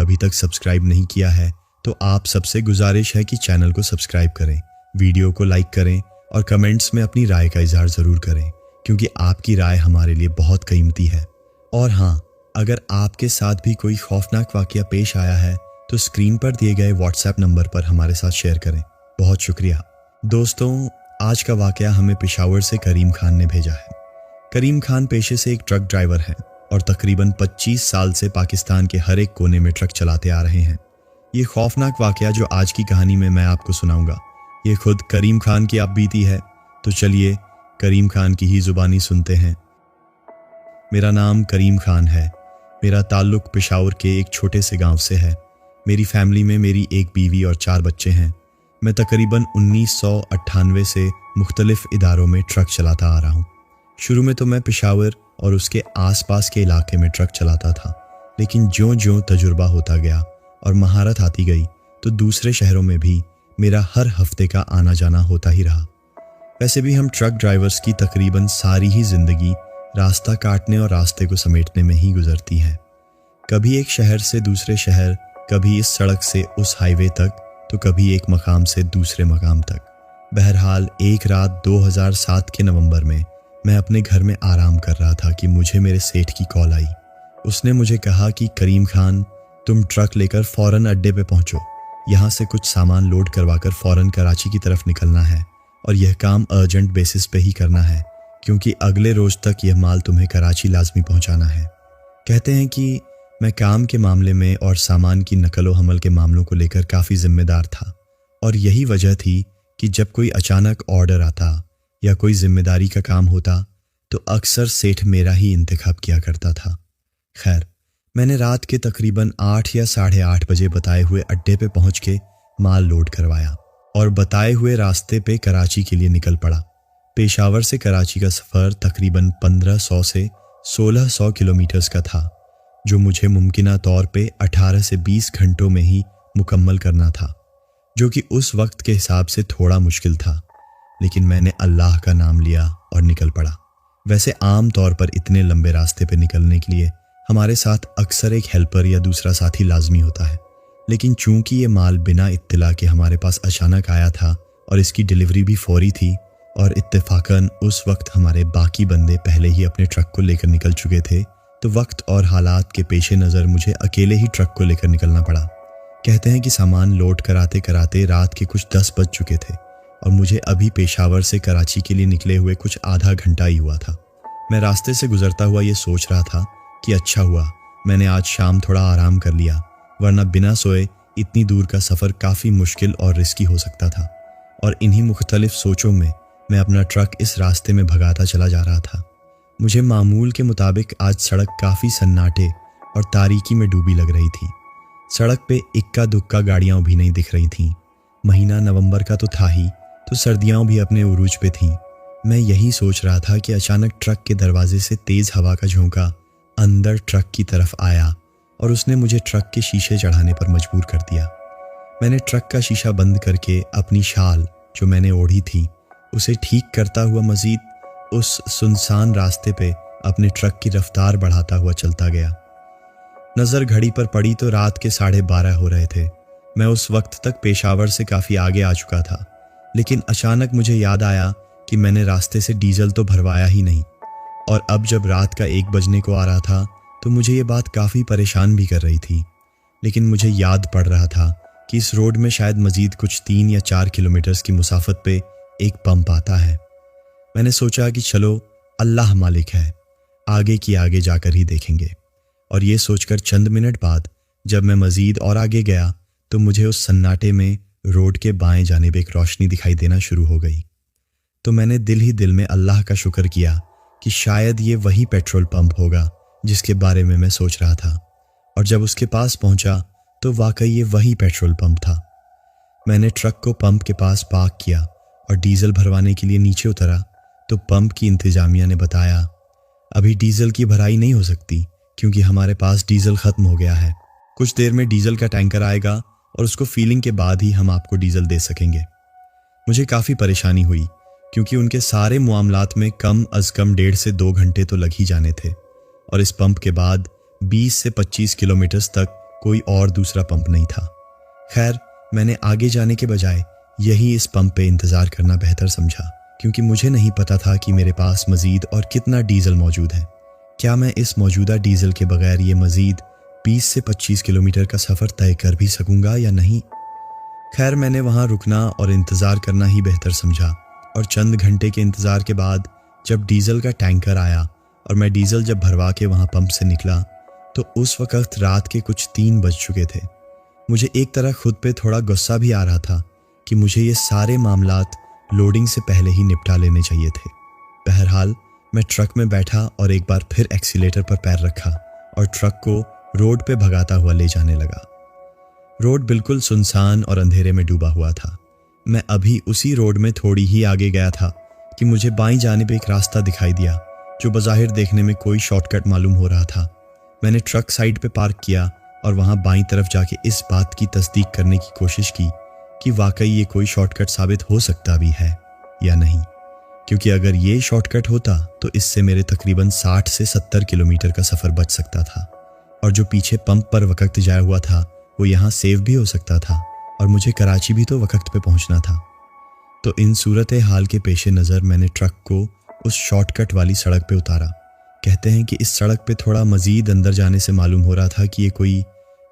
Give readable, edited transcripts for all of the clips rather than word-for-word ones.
अभी तक सब्सक्राइब नहीं किया है तो आप सबसे गुजारिश है कि चैनल को सब्सक्राइब करें, वीडियो को लाइक करें और कमेंट्स में अपनी राय का इजहार ज़रूर करें, क्योंकि आपकी राय हमारे लिए बहुत कीमती है। और हाँ, अगर आपके साथ भी कोई खौफनाक वाक़या पेश आया है तो स्क्रीन पर दिए गए व्हाट्सएप नंबर पर हमारे साथ शेयर करें। बहुत शुक्रिया। दोस्तों, आज का वाक़या हमें पेशावर से करीम खान ने भेजा है। करीम खान पेशे से एक ट्रक ड्राइवर हैं और तकरीबन 25 साल से पाकिस्तान के हर एक कोने में ट्रक चलाते आ रहे हैं। ये खौफनाक वाक़या जो आज की कहानी में मैं आपको सुनाऊंगा, ये खुद करीम खान की आप बीती है। तो चलिए करीम खान की ही ज़ुबानी सुनते हैं। मेरा नाम करीम खान है। मेरा ताल्लुक़ पेशावर के एक छोटे से गांव से है। मेरी फैमिली में मेरी एक बीवी और 4 बच्चे हैं। मैं तकरीबन 1998 से मुख्तलिफ इदारों में ट्रक चलाता आ रहा हूँ। शुरू में तो मैं पेशावर और उसके आसपास के इलाके में ट्रक चलाता था, लेकिन ज्यों-ज्यों तजुर्बा होता गया और महारत आती गई तो दूसरे शहरों में भी मेरा हर हफ्ते का आना जाना होता ही रहा। वैसे भी हम ट्रक ड्राइवर्स की तकरीबन सारी ही ज़िंदगी रास्ता काटने और रास्ते को समेटने में ही गुजरती है। कभी एक शहर से दूसरे शहर, कभी इस सड़क से उस हाईवे तक, तो कभी एक मकाम से दूसरे मकाम तक। बहरहाल एक रात 2007 के नवंबर में मैं अपने घर में आराम कर रहा था कि मुझे मेरे सेठ की कॉल आई। उसने मुझे कहा कि करीम खान, तुम ट्रक लेकर फ़ौरन अड्डे पे पहुंचो। यहाँ से कुछ सामान लोड करवाकर फ़ौरन कराची की तरफ निकलना है और यह काम अर्जेंट बेसिस पे ही करना है, क्योंकि अगले रोज़ तक यह माल तुम्हें कराची लाजमी पहुंचाना है। कहते हैं कि मैं काम के मामले में और सामान की नकल व हमल के मामलों को लेकर काफ़ी जिम्मेदार था, और यही वजह थी कि जब कोई अचानक ऑर्डर आता या कोई जिम्मेदारी का काम होता तो अक्सर सेठ मेरा ही इंतखाब किया करता था। खैर, मैंने रात के तकरीबन 8 या 8:30 बजे बताए हुए अड्डे पे पहुंच के माल लोड करवाया और बताए हुए रास्ते पे कराची के लिए निकल पड़ा। पेशावर से कराची का सफ़र तकरीबन 1500 से 1600 किलोमीटर्स का था, जो मुझे मुमकिना तौर पे 18 से 20 घंटों में ही मुकम्मल करना था, जो कि उस वक्त के हिसाब से थोड़ा मुश्किल था। लेकिन मैंने अल्लाह का नाम लिया और निकल पड़ा। वैसे आम तौर पर इतने लंबे रास्ते पे निकलने के लिए हमारे साथ अक्सर एक हेल्पर या दूसरा साथी लाजमी होता है, लेकिन चूंकि ये माल बिना इत्तला के हमारे पास अचानक आया था और इसकी डिलीवरी भी फौरी थी, और इत्तेफाकन उस वक्त हमारे बाकी बंदे पहले ही अपने ट्रक को लेकर निकल चुके थे, तो वक्त और हालात के पेशे नज़र मुझे अकेले ही ट्रक को लेकर निकलना पड़ा। कहते हैं कि सामान लोड कराते कराते रात के कुछ 10 बज चुके थे और मुझे अभी पेशावर से कराची के लिए निकले हुए कुछ आधा घंटा ही हुआ था। मैं रास्ते से गुजरता हुआ ये सोच रहा था कि अच्छा हुआ मैंने आज शाम थोड़ा आराम कर लिया, वरना बिना सोए इतनी दूर का सफ़र काफ़ी मुश्किल और रिस्की हो सकता था। और इन्हीं मुख्तलिफ सोचों में मैं अपना ट्रक इस रास्ते में भगाता चला जा रहा था। मुझे मामूल के मुताबिक आज सड़क काफ़ी सन्नाटे और तारीकी में डूबी लग रही थी। सड़क पे इक्का दुक्का गाड़ियाँ भी नहीं दिख रही थीं। महीना नवंबर का तो था ही, तो सर्दियाँ भी अपने उरूज पे थीं। मैं यही सोच रहा था कि अचानक ट्रक के दरवाजे से तेज़ हवा का झोंका अंदर ट्रक की तरफ आया और उसने मुझे ट्रक के शीशे चढ़ाने पर मजबूर कर दिया। मैंने ट्रक का शीशा बंद करके अपनी शाल जो मैंने ओढ़ी थी उसे ठीक करता हुआ मज़ीद उस सुनसान रास्ते पे अपने ट्रक की रफ्तार बढ़ाता हुआ चलता गया। नज़र घड़ी पर पड़ी तो रात के 12:30 हो रहे थे। मैं उस वक्त तक पेशावर से काफ़ी आगे आ चुका था, लेकिन अचानक मुझे याद आया कि मैंने रास्ते से डीजल तो भरवाया ही नहीं, और अब जब रात का 1 बजने को आ रहा था तो मुझे ये बात काफ़ी परेशान भी कर रही थी। लेकिन मुझे याद पड़ रहा था कि इस रोड में शायद मज़ीद कुछ 3 या 4 किलोमीटर्स की मुसाफत पे एक पंप आता है। मैंने सोचा कि चलो अल्लाह मालिक है, आगे की आगे जाकर ही देखेंगे। और ये सोचकर चंद मिनट बाद जब मैं मज़ीद और आगे गया तो मुझे उस सन्नाटे में रोड के बाएं जानिब एक रोशनी दिखाई देना शुरू हो गई। तो मैंने दिल ही दिल में अल्लाह का शुक्र किया कि शायद ये वही पेट्रोल पंप होगा जिसके बारे में मैं सोच रहा था। और जब उसके पास पहुंचा तो वाकई ये वही पेट्रोल पंप था। मैंने ट्रक को पंप के पास पार्क किया और डीजल भरवाने के लिए नीचे उतरा तो पंप की इंतजामिया ने बताया, अभी डीजल की भराई नहीं हो सकती क्योंकि हमारे पास डीजल ख़त्म हो गया है। कुछ देर में डीजल का टैंकर आएगा और उसको फीलिंग के बाद ही हम आपको डीजल दे सकेंगे। मुझे काफ़ी परेशानी हुई क्योंकि उनके सारे मामलात में कम अज़ कम 1.5 से 2 घंटे तो लग ही जाने थे, और इस पंप के बाद 20 से 25 किलोमीटर्स तक कोई और दूसरा पंप नहीं था। खैर, मैंने आगे जाने के बजाय यही इस पंप पे इंतज़ार करना बेहतर समझा, क्योंकि मुझे नहीं पता था कि मेरे पास मज़ीद और कितना डीजल मौजूद है। क्या मैं इस मौजूदा डीजल के बगैर ये मज़ीद 20 से 25 किलोमीटर का सफ़र तय कर भी सकूंगा या नहीं। खैर, मैंने वहाँ रुकना और इंतज़ार करना ही बेहतर समझा, और चंद घंटे के इंतज़ार के बाद जब डीजल का टैंकर आया और मैं डीजल जब भरवा के वहाँ पंप से निकला, तो उस वक़्त रात के कुछ 3 बज चुके थे। मुझे एक तरह खुद पे थोड़ा गुस्सा भी आ रहा था कि मुझे ये सारे मामलात लोडिंग से पहले ही निपटा लेने चाहिए थे। बहरहाल, मैं ट्रक में बैठा और एक बार फिर एक्सीलेटर पर पैर रखा और ट्रक को रोड पे भगाता हुआ ले जाने लगा। रोड बिल्कुल सुनसान और अंधेरे में डूबा हुआ था। मैं अभी उसी रोड में थोड़ी ही आगे गया था कि मुझे बाईं जानिब एक रास्ता दिखाई दिया, जो बज़ाहिर देखने में कोई शॉर्टकट मालूम हो रहा था। मैंने ट्रक साइड पे पार्क किया और वहाँ बाईं तरफ जाके इस बात की तस्दीक करने की कोशिश की कि वाकई ये कोई शॉर्टकट साबित हो सकता भी है या नहीं, क्योंकि अगर ये शॉर्टकट होता तो इससे मेरे तकरीबन 60 से 70 किलोमीटर का सफ़र बच सकता था, और जो पीछे पंप पर वक्त जाया हुआ था वो यहाँ सेव भी हो सकता था, और मुझे कराची भी तो वक्त पे पहुँचना था। तो इन सूरत हाल के पेश नज़र मैंने ट्रक को उस शॉर्टकट वाली सड़क पे उतारा। कहते हैं कि इस सड़क पे थोड़ा मज़ीद अंदर जाने से मालूम हो रहा था कि ये कोई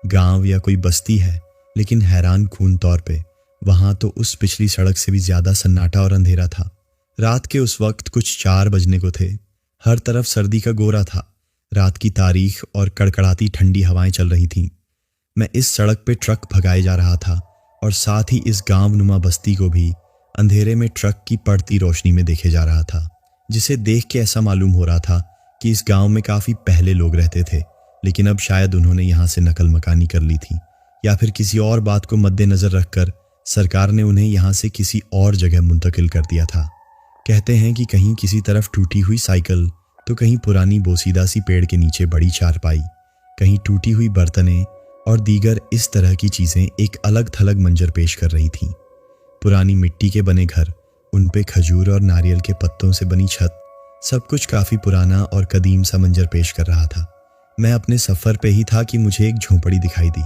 गांव या कोई बस्ती है, लेकिन हैरान खून तौर पे वहाँ तो उस पिछली सड़क से भी ज़्यादा सन्नाटा और अंधेरा था। रात के उस वक्त कुछ 4 बजने को थे। हर तरफ सर्दी का गोरा था। रात की तारीख और कड़कड़ाती ठंडी हवाएं चल रही थीं। मैं इस सड़क पे ट्रक भगाए जा रहा था और साथ ही इस गांव नुमा बस्ती को भी अंधेरे में ट्रक की पड़ती रोशनी में देखे जा रहा था, जिसे देख के ऐसा मालूम हो रहा था कि इस गांव में काफ़ी पहले लोग रहते थे, लेकिन अब शायद उन्होंने यहाँ से नकल मकानी कर ली थी, या फिर किसी और बात को मद्देनज़र रखकर सरकार ने उन्हें यहाँ से किसी और जगह मुंतकिल कर दिया था। कहते हैं कि कहीं किसी तरफ टूटी हुई साइकिल, तो कहीं पुरानी बोसीदा सी पेड़ के नीचे बड़ी चारपाई, कहीं टूटी हुई बर्तनें और दीगर इस तरह की चीज़ें एक अलग थलग मंजर पेश कर रही थीं। पुरानी मिट्टी के बने घर, उन पे खजूर और नारियल के पत्तों से बनी छत, सब कुछ काफ़ी पुराना और कदीम सा मंजर पेश कर रहा था। मैं अपने सफ़र पे ही था कि मुझे एक झोंपड़ी दिखाई दी।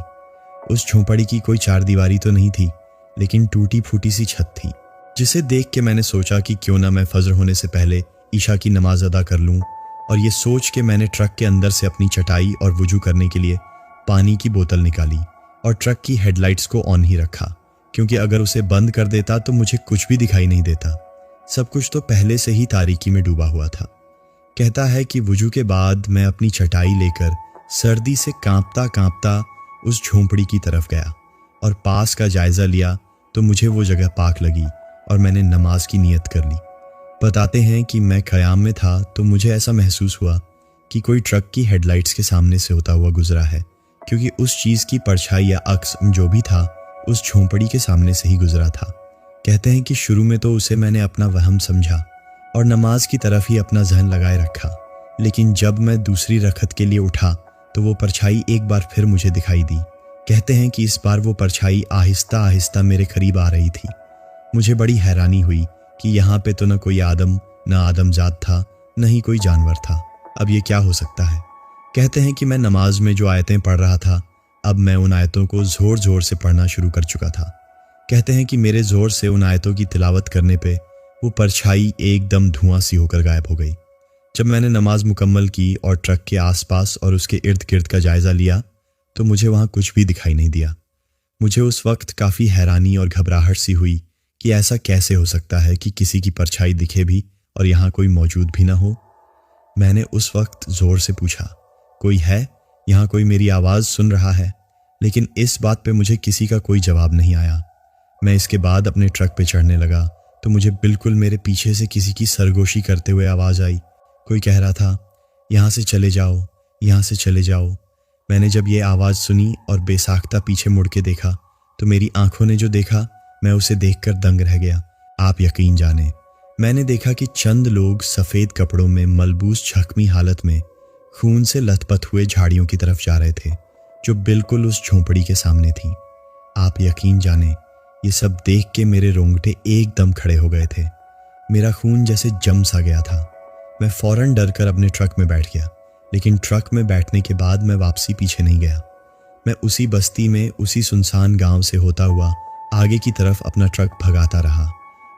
उस झोंपड़ी की कोई 4 दीवारी तो नहीं थी, लेकिन टूटी फूटी सी छत थी, जिसे देख के मैंने सोचा कि क्यों ना मैं फजर होने से पहले ईशा की नमाज अदा कर लूँ। और ये सोच के मैंने ट्रक के अंदर से अपनी चटाई और वुजू करने के लिए पानी की बोतल निकाली और ट्रक की हेडलाइट्स को ऑन ही रखा, क्योंकि अगर उसे बंद कर देता तो मुझे कुछ भी दिखाई नहीं देता। सब कुछ तो पहले से ही तारीकी में डूबा हुआ था। कहता है कि वुजू के बाद मैं अपनी चटाई लेकर सर्दी से कांपता कांपता उस झोंपड़ी की तरफ गया और पास का जायज़ा लिया तो मुझे वो जगह पाक लगी और मैंने नमाज की नीयत कर ली। बताते हैं कि मैं ख़याम में था तो मुझे ऐसा महसूस हुआ कि कोई ट्रक की हेडलाइट्स के सामने से होता हुआ गुजरा है, क्योंकि उस चीज़ की परछाई या अक्स जो भी था उस झोंपड़ी के सामने से ही गुजरा था। कहते हैं कि शुरू में तो उसे मैंने अपना वहम समझा और नमाज की तरफ ही अपना जहन लगाए रखा, लेकिन जब मैं दूसरी रकअत के लिए उठा तो वो परछाई एक बार फिर मुझे दिखाई दी। कहते हैं कि इस बार वो परछाई आहिस्ता आहिस्ता मेरे करीब आ रही थी। मुझे बड़ी हैरानी हुई कि यहाँ पे तो न कोई आदम, न आदमजात था, न ही कोई जानवर था। अब ये क्या हो सकता है। कहते हैं कि मैं नमाज में जो आयतें पढ़ रहा था, अब मैं उन आयतों को ज़ोर ज़ोर से पढ़ना शुरू कर चुका था। कहते हैं कि मेरे ज़ोर से उन आयतों की तिलावत करने पे वो परछाई एकदम धुआं सी होकर गायब हो गई। जब मैंने नमाज मुकम्मल की और ट्रक के आसपास और उसके इर्द गिर्द का जायज़ा लिया तो मुझे वहाँ कुछ भी दिखाई नहीं दिया। मुझे उस वक्त काफ़ी हैरानी और घबराहट सी हुई कि ऐसा कैसे हो सकता है कि किसी की परछाई दिखे भी और यहाँ कोई मौजूद भी ना हो। मैंने उस वक्त ज़ोर से पूछा, कोई है यहाँ, कोई मेरी आवाज़ सुन रहा है? लेकिन इस बात पे मुझे किसी का कोई जवाब नहीं आया। मैं इसके बाद अपने ट्रक पे चढ़ने लगा तो मुझे बिल्कुल मेरे पीछे से किसी की सरगोशी करते हुए आवाज़ आई। कोई कह रहा था, यहाँ से चले जाओ, यहाँ से चले जाओ। मैंने जब ये आवाज़ सुनी और बेसाख्ता पीछे मुड़ के देखा तो मेरी आंखों ने जो देखा मैं उसे देखकर दंग रह गया। आप यकीन जाने, मैंने देखा कि चंद लोग सफ़ेद कपड़ों में मलबूस जख्मी हालत में खून से लथपथ हुए झाड़ियों की तरफ जा रहे थे, जो बिल्कुल उस झोंपड़ी के सामने थी। आप यकीन जाने, ये सब देख के मेरे रोंगटे एकदम खड़े हो गए थे। मेरा खून जैसे जम सा गया था। मैं फ़ौरन डर कर अपने ट्रक में बैठ गया, लेकिन ट्रक में बैठने के बाद मैं वापसी पीछे नहीं गया। मैं उसी बस्ती में उसी सुनसान गांव से होता हुआ आगे की तरफ अपना ट्रक भगाता रहा,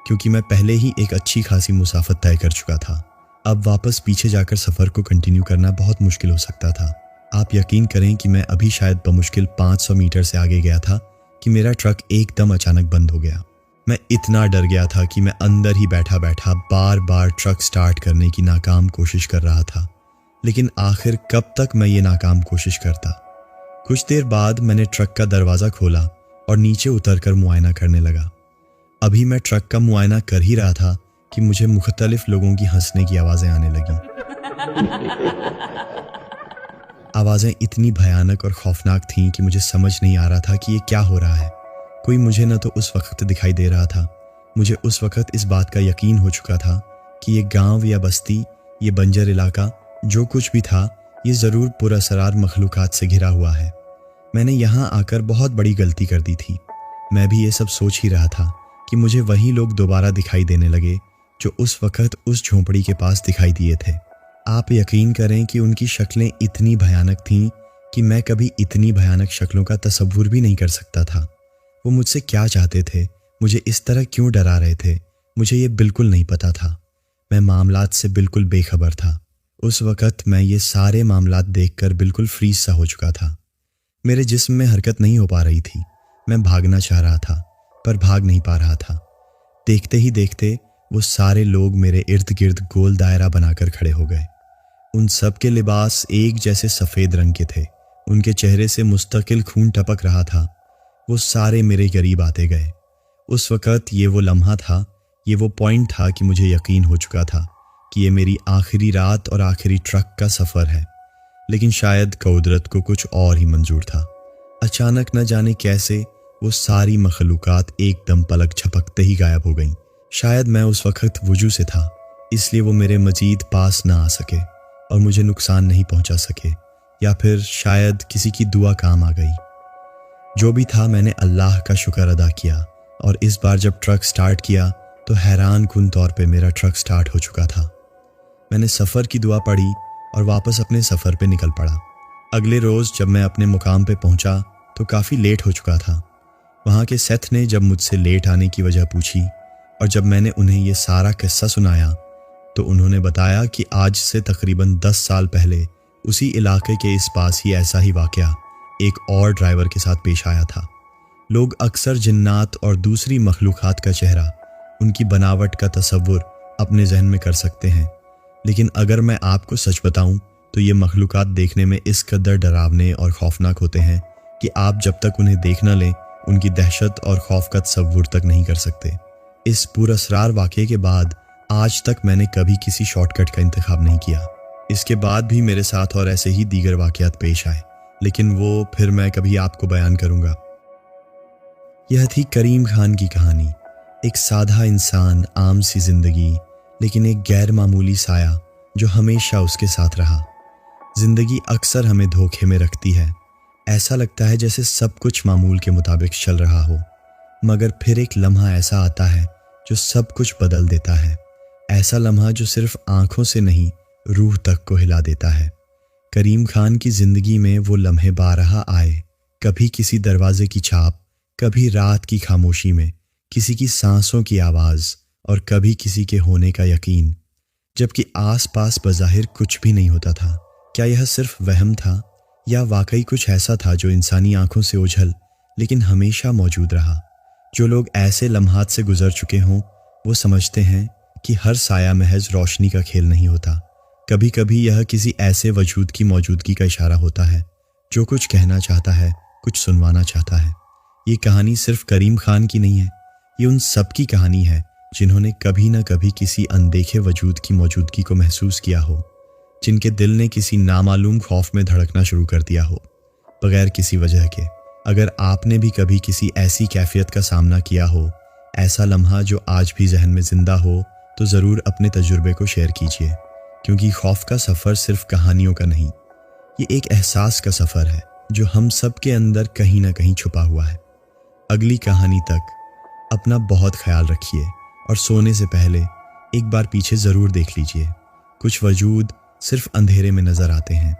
क्योंकि मैं पहले ही एक अच्छी खासी मुसाफत तय कर चुका था। अब वापस पीछे जाकर सफ़र को कंटिन्यू करना बहुत मुश्किल हो सकता था। आप यकीन करें कि मैं अभी शायद बमुश्किल 500 मीटर से आगे गया था कि मेरा ट्रक एकदम अचानक बंद हो गया। मैं इतना डर गया था कि मैं अंदर ही बैठा बैठा बार बार ट्रक स्टार्ट करने की नाकाम कोशिश कर रहा था। लेकिन आखिर कब तक मैं ये नाकाम कोशिश करता। कुछ देर बाद मैंने ट्रक का दरवाज़ा खोला और नीचे उतरकर मुआयना करने लगा। अभी मैं ट्रक का मुआयना कर ही रहा था कि मुझे मुख्तलिफ लोगों की हंसने की आवाज़ें आने लगीं। आवाज़ें इतनी भयानक और खौफनाक थीं कि मुझे समझ नहीं आ रहा था कि ये क्या हो रहा है। कोई मुझे न तो उस वक्त दिखाई दे रहा था। मुझे उस वक्त इस बात का यकीन हो चुका था कि ये गांव या बस्ती, ये बंजर इलाका, जो कुछ भी था, ये ज़रूर पुरअसरार मखलूक़ात से घिरा हुआ है। मैंने यहाँ आकर बहुत बड़ी गलती कर दी थी। मैं भी ये सब सोच ही रहा था कि मुझे वही लोग दोबारा दिखाई देने लगे जो उस वक्त उस झोंपड़ी के पास दिखाई दिए थे। आप यकीन करें कि उनकी शक्लें इतनी भयानक थीं कि मैं कभी इतनी भयानक शक्लों का तसव्वुर भी नहीं कर सकता था। वो मुझसे क्या चाहते थे, मुझे इस तरह क्यों डरा रहे थे, मुझे ये बिल्कुल नहीं पता था। मैं मामलात से बिल्कुल बेखबर था। उस वक़्त मैं ये सारे मामलात देखकर बिल्कुल फ्रीज सा हो चुका था। मेरे जिस्म में हरकत नहीं हो पा रही थी। मैं भागना चाह रहा था पर भाग नहीं पा रहा था। देखते ही देखते वो सारे लोग मेरे इर्द गिर्द गोल दायरा बनाकर खड़े हो गए। उन सब के लिबास एक जैसे सफ़ेद रंग के थे। उनके चेहरे से मुस्तकिल खून टपक रहा था। वो सारे मेरे करीब आते गए। उस वक़्त ये वो लम्हा था, ये वो पॉइंट था कि मुझे यकीन हो चुका था कि ये मेरी आखिरी रात और आखिरी ट्रक का सफ़र है। लेकिन शायद कुदरत को कुछ और ही मंजूर था। अचानक न जाने कैसे वो सारी मखलूक़ात एकदम पलक झपकते ही गायब हो गईं। शायद मैं उस वक़्त वुजू से था, इसलिए वो मेरे मजीद पास ना आ सके और मुझे नुकसान नहीं पहुंचा सके, या फिर शायद किसी की दुआ काम आ गई। जो भी था, मैंने अल्लाह का शुक्र अदा किया और इस बार जब ट्रक स्टार्ट किया तो हैरान कुन तौर पे मेरा ट्रक स्टार्ट हो चुका था। मैंने सफ़र की दुआ पढ़ी और वापस अपने सफ़र पे निकल पड़ा। अगले रोज़ जब मैं अपने मुकाम पे पहुंचा तो काफ़ी लेट हो चुका था। वहाँ के सेथ ने जब मुझसे लेट आने की वजह पूछी और जब मैंने उन्हें ये सारा किस्सा सुनाया तो उन्होंने बताया कि आज से तकरीबन 10 साल पहले उसी इलाके के इस पास ही ऐसा ही वाक़या एक और ड्राइवर के साथ पेश आया था। लोग अक्सर जिन्नात और दूसरी मखलूक़ात का चेहरा, उनकी बनावट का तसव्वुर अपने जहन में कर सकते हैं, लेकिन अगर मैं आपको सच बताऊं तो ये मखलूक़ात देखने में इस कदर डरावने और खौफनाक होते हैं कि आप जब तक उन्हें देख न लें उनकी दहशत और खौफ का तसव्वुर तक नहीं कर सकते। इस पुरअसरार वाक़े के बाद आज तक मैंने कभी किसी शॉर्टकट का इंतखाब नहीं किया। इसके बाद भी मेरे साथ और ऐसे ही दीगर वाक़यात पेश आए, लेकिन वो फिर मैं कभी आपको बयान करूँगा। यह थी करीम खान की कहानी। एक सादा इंसान, आम सी ज़िंदगी, लेकिन एक गैर मामूली साया जो हमेशा उसके साथ रहा। ज़िंदगी अक्सर हमें धोखे में रखती है। ऐसा लगता है जैसे सब कुछ मामूल के मुताबिक चल रहा हो, मगर फिर एक लम्हा ऐसा आता है जो सब कुछ बदल देता है। ऐसा लम्हा जो सिर्फ आंखों से नहीं, रूह तक को हिला देता है। करीम खान की ज़िंदगी में वो लम्हे बारहा आए। कभी किसी दरवाजे की छाप, कभी रात की खामोशी में किसी की सांसों की आवाज़ और कभी किसी के होने का यकीन, जबकि आस पास बज़ाहिर कुछ भी नहीं होता था। क्या यह सिर्फ वहम था या वाकई कुछ ऐसा था जो इंसानी आंखों से ओझल लेकिन हमेशा मौजूद रहा? जो लोग ऐसे लम्हात से गुजर चुके हों वो समझते हैं कि हर साया महज रोशनी का खेल नहीं होता। कभी कभी यह किसी ऐसे वजूद की मौजूदगी का इशारा होता है जो कुछ कहना चाहता है, कुछ सुनवाना चाहता है। ये कहानी सिर्फ करीम खान की नहीं है, ये उन सब की कहानी है जिन्होंने कभी न कभी किसी अनदेखे वजूद की मौजूदगी को महसूस किया हो, जिनके दिल ने किसी नामालूम खौफ में धड़कना शुरू कर दिया हो बगैर किसी वजह के। अगर आपने भी कभी किसी ऐसी कैफियत का सामना किया हो, ऐसा लम्हा जो आज भी जहन में ज़िंदा हो, तो ज़रूर अपने तजुर्बे को शेयर कीजिए, क्योंकि खौफ का सफ़र सिर्फ कहानियों का नहीं, ये एक एहसास का सफ़र है जो हम सब के अंदर कहीं ना कहीं छुपा हुआ है। अगली कहानी तक अपना बहुत ख्याल रखिए और सोने से पहले एक बार पीछे ज़रूर देख लीजिए। कुछ वजूद सिर्फ अंधेरे में नज़र आते हैं,